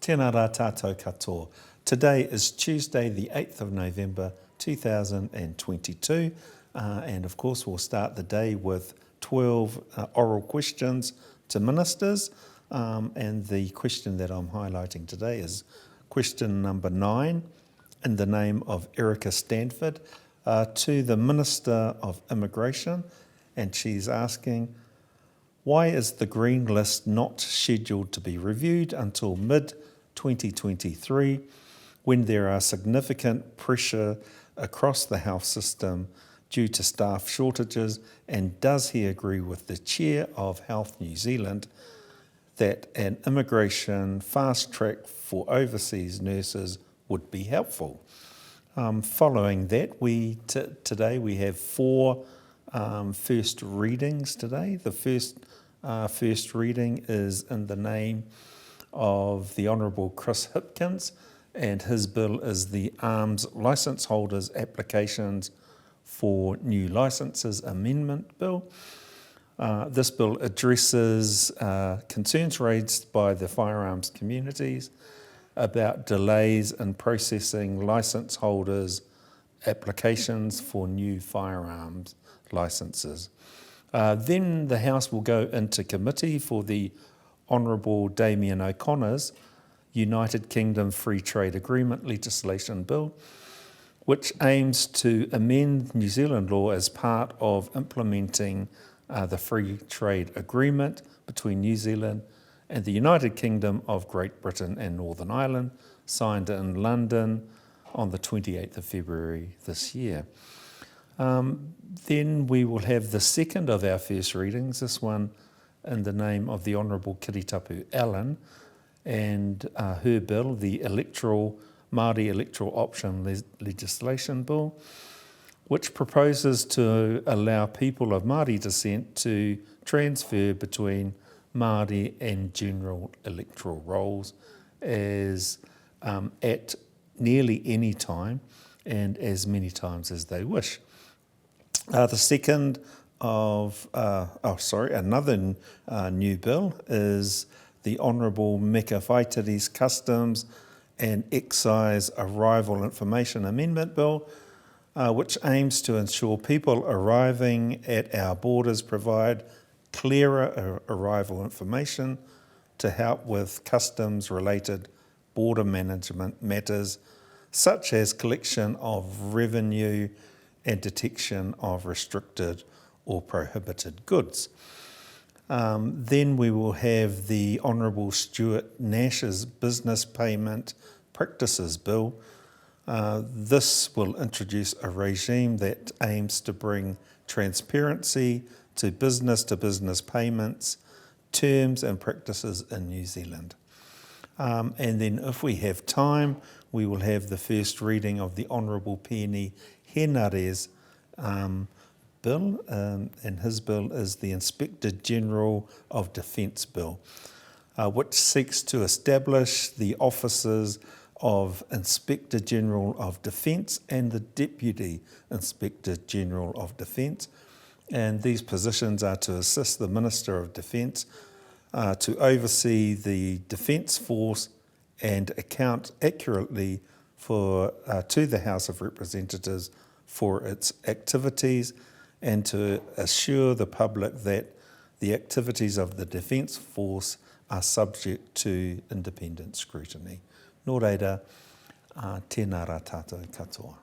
Tēnā rā tātou katoa. Today is Tuesday, the 8th of November 2022, and of course we'll start the day with 12 oral questions to ministers, and the question that I'm highlighting today is question number 9, in the name of Erica Stanford, to the Minister of Immigration, and she's asking, why is the Green List not scheduled to be reviewed until mid-2023 when there are significant pressure across the health system due to staff shortages, and does he agree with the Chair of Health New Zealand that an immigration fast track for overseas nurses would be helpful? Following that, today we have 4 first readings today. The first reading is in the name of the Honourable Chris Hipkins, and his bill is the Arms Licence Holders Applications for New Licences Amendment Bill. This bill addresses concerns raised by the firearms communities about delays in processing licence holders' applications for new firearms licences. Then the House will go into committee for the Honourable Damien O'Connor's United Kingdom Free Trade Agreement legislation bill, which aims to amend New Zealand law as part of implementing the Free Trade Agreement between New Zealand and the United Kingdom of Great Britain and Northern Ireland, signed in London on the 28th of February this year. Then we will have the second of our first readings, this one in the name of the Honourable Kiritapu Allen, and her bill, the Māori Electoral Option Legislation Bill, which proposes to allow people of Māori descent to transfer between Māori and general electoral rolls as at nearly any time and as many times as they wish. Another new bill is the Honourable Meka Whaitiri's Customs and Excise Arrival Information Amendment Bill, which aims to ensure people arriving at our borders provide clearer arrival information to help with customs-related border management matters, such as collection of revenue and detection of restricted or prohibited goods. Then we will have the Honourable Stuart Nash's Business Payment Practices Bill. This will introduce a regime that aims to bring transparency to business payments, terms and practices in New Zealand. And then if we have time, we will have the first reading of the Honourable Peeni Henare's bill, and his bill is the Inspector General of Defence Bill, which seeks to establish the offices of Inspector General of Defence and the Deputy Inspector General of Defence. And these positions are to assist the Minister of Defence to oversee the Defence Force and account accurately to the House of Representatives for its activities, and to assure the public that the activities of the Defence Force are subject to independent scrutiny. Nō reira, tēnā rā tātou katoa.